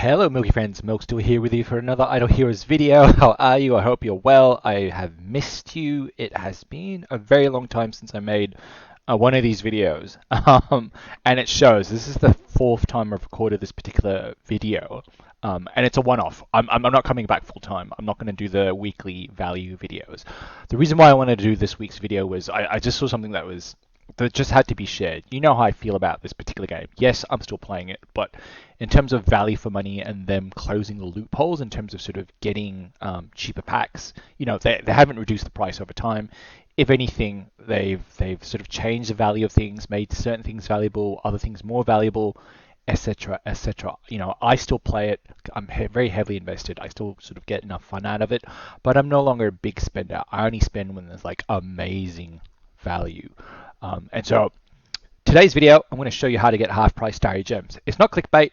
Hello Milky friends, Milk still here with you for another Idle Heroes video. How are you? I hope you're well. I have missed you. It has been a very long time since I made one of these videos. And it shows. This is the fourth time I've recorded this particular video. And it's a one-off. I'm not coming back full time. I'm not going to do the weekly value videos. The reason why I wanted to do this week's video was I just saw something that just had to be shared. You know how I feel about this particular game. Yes, I'm still playing it, but in terms of value for money and them closing the loopholes in terms of sort of getting cheaper packs, they haven't reduced the price over time. If anything, they've sort of changed the value of things, made certain things valuable, other things more valuable, etc., etc. I still play it. I'm very heavily invested. I still sort of get enough fun out of it, but I'm no longer a big spender. I only spend when there's like amazing value. And so today's video, I'm going to show you how to get half-price Starry Gems. It's not clickbait.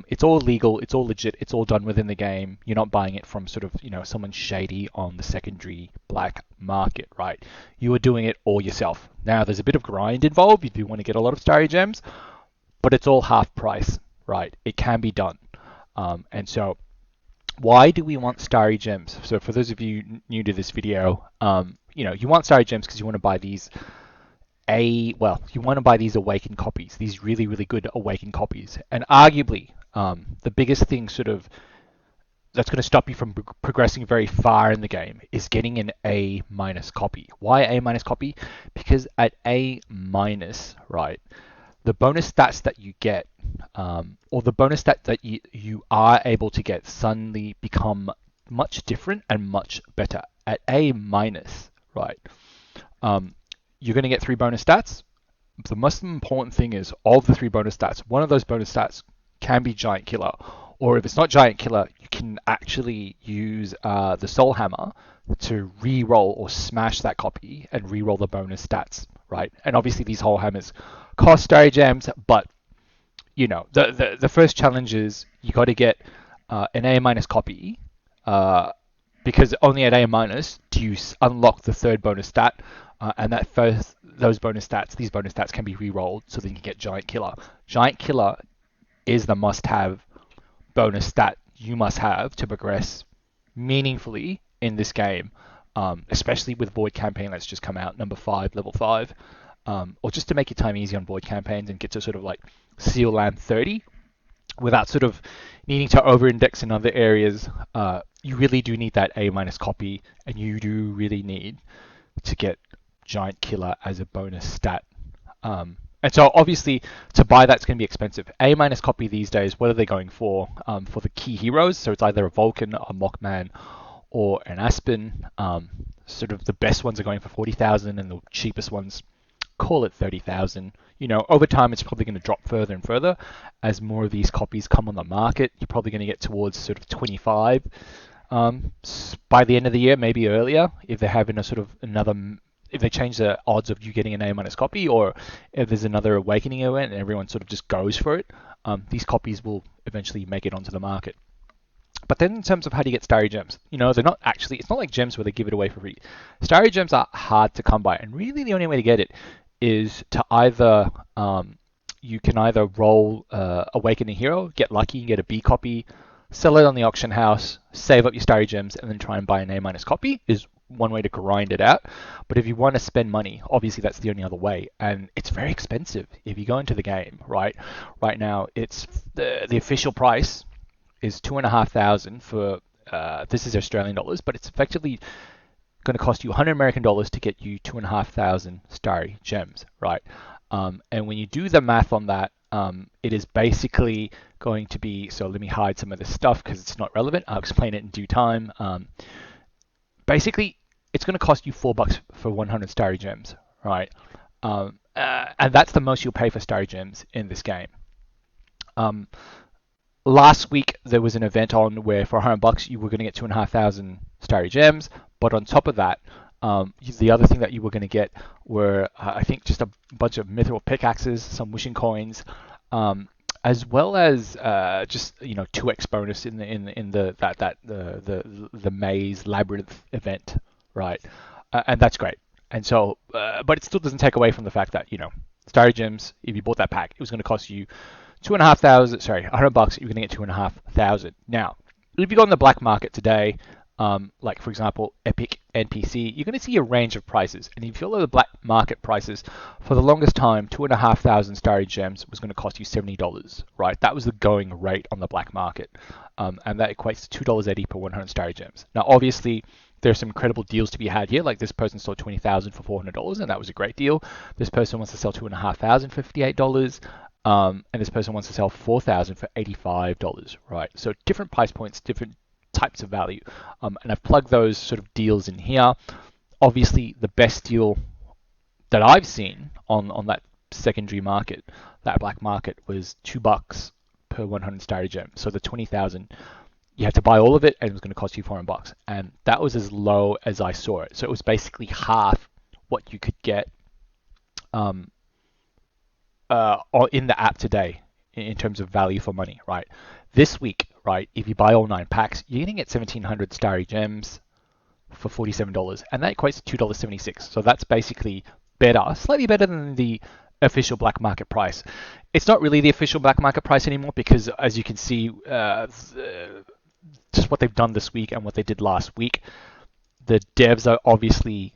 It's all legal. It's all legit. It's all done within the game. You're not buying it from sort of, someone shady on the secondary black market, right? You are doing it all yourself. Now, there's a bit of grind involved if you want to get a lot of Starry Gems, but it's all half price, right? It can be done. And so why do we want Starry Gems? So for those of you new to this video, you want Starry Gems because you want to buy these you want to buy these awakened copies, these really, really good awakened copies. And arguably, the biggest thing sort of that's going to stop you from progressing very far in the game is getting an A minus copy. Why A minus copy? Because at A minus, right, the bonus stats that you get, or the bonus stat that you are able to get suddenly become much different and much better. At A minus, right, you're going to get 3 bonus stats. The most important thing is, of the 3 bonus stats, one of those bonus stats can be Giant Killer. Or if it's not Giant Killer, you can actually use the Soul Hammer to re-roll or smash that copy and re-roll the bonus stats, right? And obviously these whole hammers cost Starry Gems, but the first challenge is you got to get an A minus copy, because only at A minus do you unlock the 3rd bonus stat. And these bonus stats can be re-rolled so that you can get Giant Killer. Giant Killer is the must-have bonus stat you must have to progress meaningfully in this game, especially with Void Campaign that's just come out, number 5, level 5, or just to make your time easy on Void Campaigns and get to sort of like Seal Land 30 without sort of needing to over-index in other areas. You really do need that A minus copy, and you do really need to get Giant Killer as a bonus stat. And so obviously to buy that's going to be expensive. A minus copy these days, what are they going for the key heroes? So it's either a Vulcan, a Mockman, or an Aspen. Sort of the best ones are going for 40,000 and the cheapest ones, call it 30,000. Over time it's probably going to drop further and further as more of these copies come on the market. You're probably going to get towards sort of 25 by the end of the year, maybe earlier, if they're having if they change the odds of you getting an A minus copy, or if there's another awakening event and everyone sort of just goes for it, these copies will eventually make it onto the market. But then in terms of how do you get Starry Gems, they're not actually, it's not like gems where they give it away for free. Starry Gems are hard to come by, and really the only way to get it is to either, you can either roll Awaken a Hero, get lucky and get a B copy, sell it on the auction house, save up your Starry Gems, and then try and buy an A minus copy is one way to grind it out. But if you want to spend money, obviously that's the only other way, and it's very expensive if you go into the game, right? Right now, it's the official price is $2,500 for this is Australian dollars, but it's effectively going to cost you $100 to get you 2,500 Starry Gems, right? And when you do the math on that, it is basically going to be, so let me hide some of this stuff because it's not relevant. I'll explain it in due time. Basically, it's going to cost you $4 for 100 Starry Gems, right? And that's the most you'll pay for Starry Gems in this game. Last week, there was an event on where for $100 you were going to get 2,500 Starry Gems, but on top of that, the other thing that you were going to get were, I think, just a bunch of mithril pickaxes, some wishing coins, as well as just 2x bonus in the maze labyrinth event, right? And that's great. And so, but it still doesn't take away from the fact that Starry Gems, if you bought that pack, it was going to cost you 2,500. Sorry, $100. You're gonna get 2,500. Now, if you go on the black market today, like for example, Epic NPC, you're going to see a range of prices. And if you follow the black market prices, for the longest time, 2,500 Starry Gems was going to cost you $70, right? That was the going rate on the black market. And that equates to $2.80 per 100 Starry Gems. Now, obviously, there's some incredible deals to be had here. Like this person sold 20,000 for $400, and that was a great deal. This person wants to sell 2,500 for $58. And this person wants to sell 4,000 for $85, right? So different price points, different types of value. And I've plugged those sort of deals in here. Obviously, the best deal that I've seen on that secondary market, that black market, was $2 per 100 Starry Gem. So the 20,000, you had to buy all of it, and it was going to cost you $400. And that was as low as I saw it. So it was basically half what you could get in the app today in terms of value for money, right? This week, right, if you buy all 9 packs, you're going to get 1,700 Starry Gems for $47, and that equates to $2.76. So that's basically better, slightly better than the official black market price. It's not really the official black market price anymore because, as you can see, just what they've done this week and what they did last week, the devs are obviously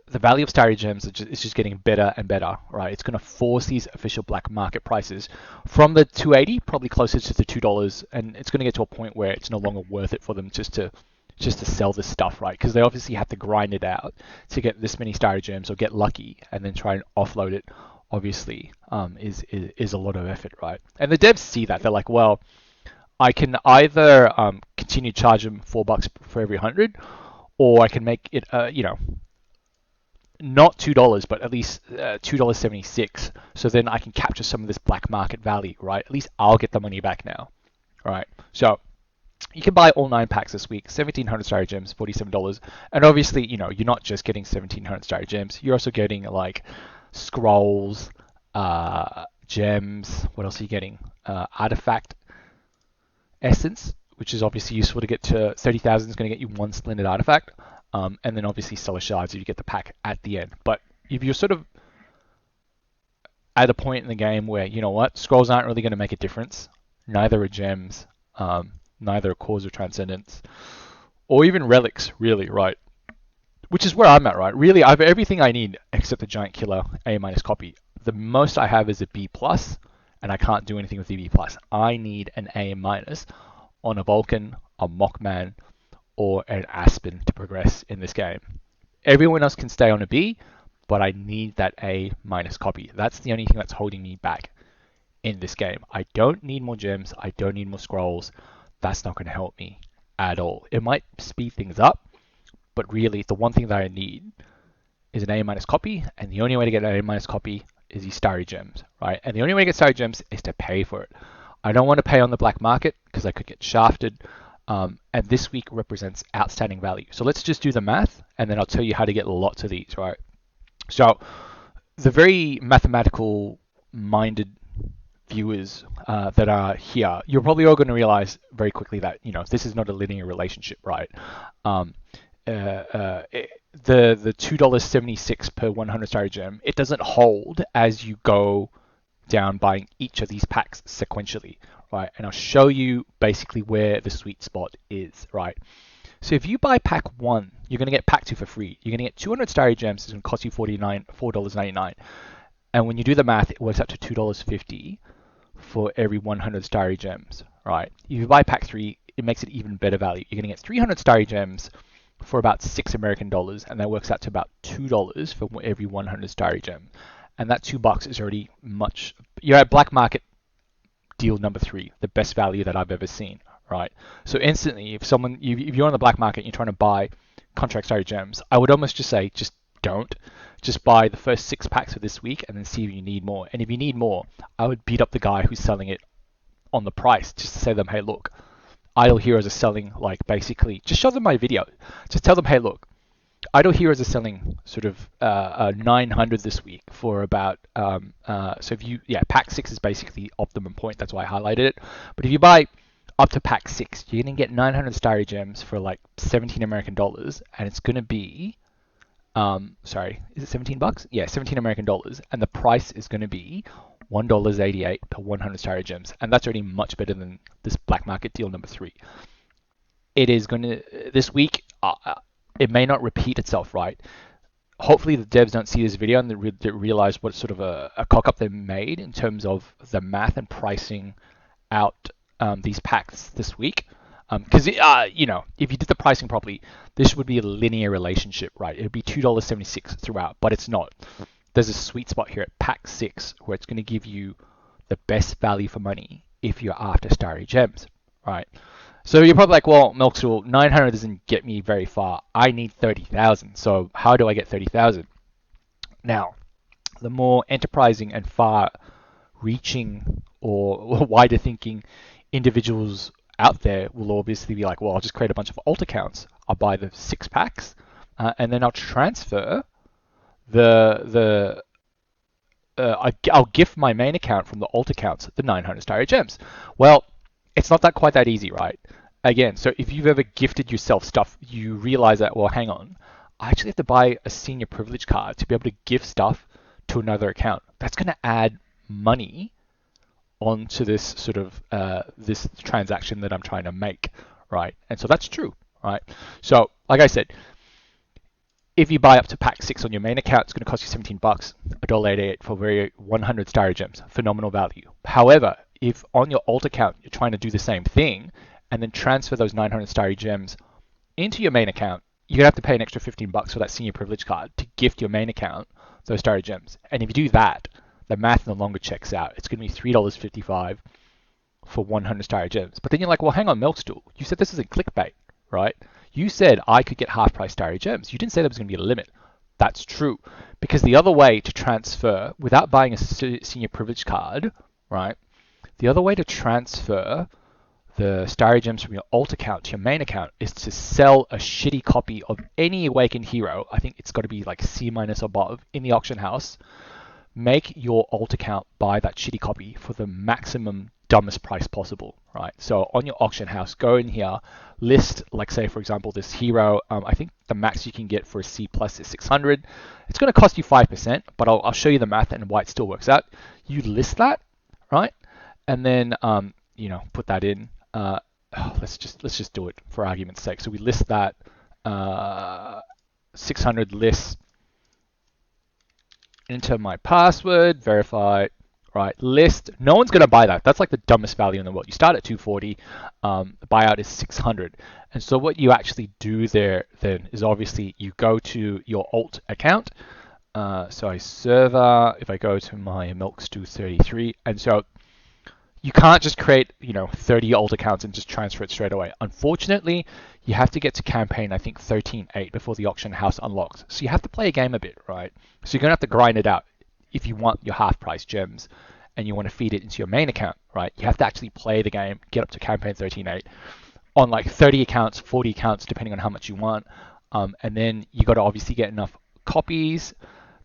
the value of Starry Gems is just getting better and better, right? It's going to force these official black market prices from the $2.80 probably closer to the $2, and it's going to get to a point where it's no longer worth it for them just to sell this stuff, right? Because they obviously have to grind it out to get this many Starry Gems or get lucky and then try and offload it. Obviously, is a lot of effort, right? And the devs see that. They're like, well, I can either continue to charge them $4 for every 100, or I can make it, not $2, but at least $2.76. So then I can capture some of this black market value, right? At least I'll get the money back now, right? So you can buy all 9 packs this week, 1,700 Starry Gems, $47. And obviously, you're not just getting 1,700 Starry Gems. You're also getting like scrolls, gems. What else are you getting? Artifact essence, which is obviously useful to get to 30,000. Is going to get you 1 splendid artifact. And then obviously Stellar Shards if you get the pack at the end. But if you're sort of at a point in the game where, you know what, scrolls aren't really going to make a difference, neither are gems, neither are Cores of Transcendence, or even relics, really, right? Which is where I'm at, right? Really, I have everything I need except the Giant Killer A- copy. The most I have is a B+, and I can't do anything with the B+. I need an A- on a Vulcan, a Mockman, or an Aspen to progress in this game. Everyone else can stay on a B, but I need that A- copy. That's the only thing that's holding me back in this game. I don't need more gems. I don't need more scrolls. That's not going to help me at all. It might speed things up, but really the one thing that I need is an A- copy, and the only way to get an A- copy is these Starry Gems, right? And the only way to get Starry Gems is to pay for it. I don't want to pay on the black market because I could get shafted. And this week represents outstanding value. So let's just do the math, and then I'll tell you how to get lots of these, right? So the very mathematical minded viewers that are here, you're probably all going to realize very quickly that, this is not a linear relationship, right? The $2.76 per 100 Starry Gem, it doesn't hold as you go down buying each of these packs sequentially, right? And I'll show you basically where the sweet spot is, right? So if you buy pack 1, you're going to get pack 2 for free. You're going to get 200 Starry Gems. It's going to cost you $4.99. And when you do the math, it works out to $2.50 for every 100 Starry Gems, right? If you buy pack 3, it makes it even better value. You're going to get 300 Starry Gems for about $6 American, and that works out to about $2 for every 100 Starry Gem. And that $2 is already much. You're at black market deal number 3, the best value that I've ever seen, right? So instantly, if you're on the black market and you're trying to buy contract Starry Gems, I would almost just say, just don't. Just buy the first 6 packs for this week and then see if you need more. And if you need more, I would beat up the guy who's selling it on the price just to say to them, hey, look, Idle Heroes are selling, like, basically, just show them my video. Just tell them, hey, look, Idle Heroes are selling sort of 900 this week for about, so if you, pack 6 is basically optimum point. That's why I highlighted it. But if you buy up to pack 6, you're going to get 900 Starry Gems for like $17 American, and it's going to be Sorry, is it 17 bucks? Yeah, 17 American dollars, and the price is going to be $1.88 per 100 Starry Gems, and that's already much better than this black market deal number 3. It is going to this week. It may not repeat itself, right? Hopefully the devs don't see this video and they realize what sort of a cock up they made in terms of the math and pricing out these packs this week. Because you know, if you did the pricing properly, this would be a linear relationship, right? It would be $2.76 throughout, but it's not. There's a sweet spot here at pack 6 where it's going to give you the best value for money if you're after Starry Gems, right? So you're probably like, well, Milkstool, 900 doesn't get me very far. I need 30,000. So how do I get 30,000? Now, the more enterprising and far-reaching or wider thinking individuals out there will obviously be like, well, I'll just create a bunch of alt accounts. I'll buy the 6 packs, and then I'll transfer I'll gift my main account from the alt accounts the 900 Starry Gems. Well, it's not that quite that easy, right? Again, so if you've ever gifted yourself stuff, you realize that, well, hang on, I actually have to buy a senior privilege card to be able to gift stuff to another account. That's going to add money onto this sort of this transaction that I'm trying to make, right? And so that's true, right? So like I said, if you buy up to pack 6 on your main account, it's going to cost you 17 bucks, $1.88 for very 100 Starry Gems, phenomenal value. However, if on your alt account you're trying to do the same thing and then transfer those 900 Starry Gems into your main account, you're going to have to pay an extra 15 bucks for that senior privilege card to gift your main account those Starry Gems. And if you do that, the math no longer checks out. It's going to be $3.55 for 100 Starry Gems. But then you're like, well, hang on, Milkstool. You said this isn't clickbait, right? You said I could get half price Starry Gems. You didn't say there was going to be a limit. That's true. Because the other way to transfer, without buying a senior privilege card, right? The other way to transfer the Starry Gems from your alt account to your main account is to sell a shitty copy of any Awakened Hero. I think it's got to be like C- above in the auction house. Make your alt account buy that shitty copy for the maximum dumbest price possible, right? So on your auction house, go in here, list, like say for example, this hero. I think the max you can get for a C plus is 600. It's going to cost you 5%, but I'll show you the math and why it still works out. You list that, right? And then you know, put that in. Let's just do it for argument's sake. So we list that 600 list. Enter my password, verify, right, list. No one's going to buy that. That's like the dumbest value in the world. You start at 240, the buyout is 600. And so what you actually do there then is obviously you go to your alt account. So I server, if I go to my Milkstew 33, and so you can't just create, you know, 30 alt accounts and just transfer it straight away. Unfortunately, you have to get to campaign, I think 13.8 before the auction house unlocks. So you have to play a game a bit, right? So you're going to have to grind it out if you want your half price gems and you want to feed it into your main account, right? You have to actually play the game, get up to campaign 13.8 on like 30 accounts, 40 accounts, depending on how much you want. And then you got to obviously get enough copies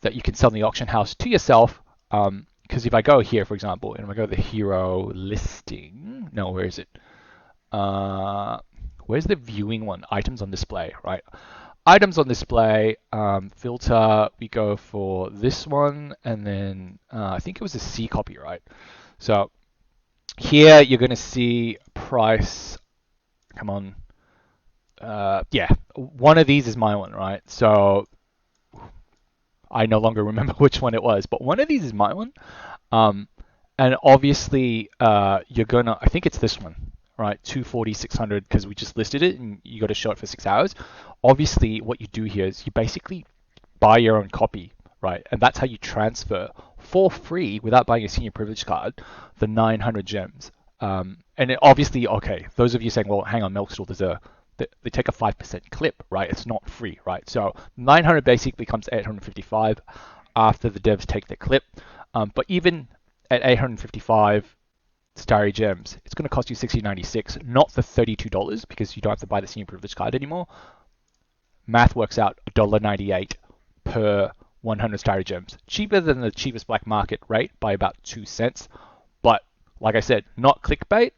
that you can sell in the auction house to yourself. Because if I go here, for example, and I go to the hero listing, no, where is it? Where's the viewing one? Items on display, right? Items on display, filter, we go for this one, and then I think it was a C copy, right? So here you're going to see price, come on. Yeah, one of these is my one, right? So I no longer remember which one it was, but one of these is my one. And obviously, you're gonna, I think it's this one, right? 240, 600, because we just listed it and you got to show it for 6 hours. Obviously, what you do here is you basically buy your own copy, right? And that's how you transfer for free without buying a senior privilege card, the 900 gems. And it obviously, okay, those of you saying, well, hang on, Milkstool, they take a 5% clip, right? It's not free, right? So 900 basically becomes 855 after the devs take the clip. But even at 855 Starry Gems, it's going to cost you $60.96, not the $32 because you don't have to buy the senior privilege card anymore. Math works out $1.98 per 100 Starry Gems. Cheaper than the cheapest black market rate by about 2 cents. But like I said, not clickbait.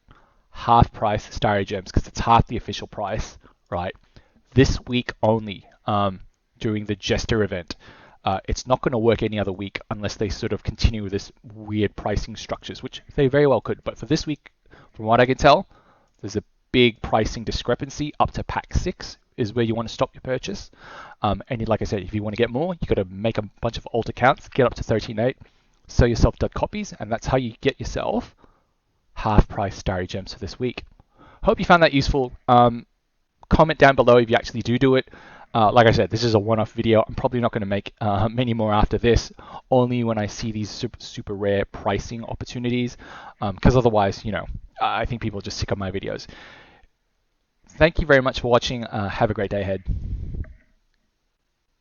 Half price Starry Gems because it's half the official price, right? This week only. during the Jester event. It's not going to work any other week unless they sort of continue with this weird pricing structures, which they very well could. But for this week, from what I can tell, there's a big pricing discrepancy. Up to pack 6 is where you want to stop your purchase. And like I said, if you want to get more, you've got to make a bunch of alt accounts, get up to 13.8, sell yourself .copies, and that's how you get yourself half-price Starry Gems for this week. Hope you found that useful. Comment down below if you actually do it. Like I said, this is a one-off video. I'm probably not going to make many more after this, only when I see these super rare pricing opportunities, because otherwise, I think people are just sick of my videos. Thank you very much for watching. Have a great day ahead.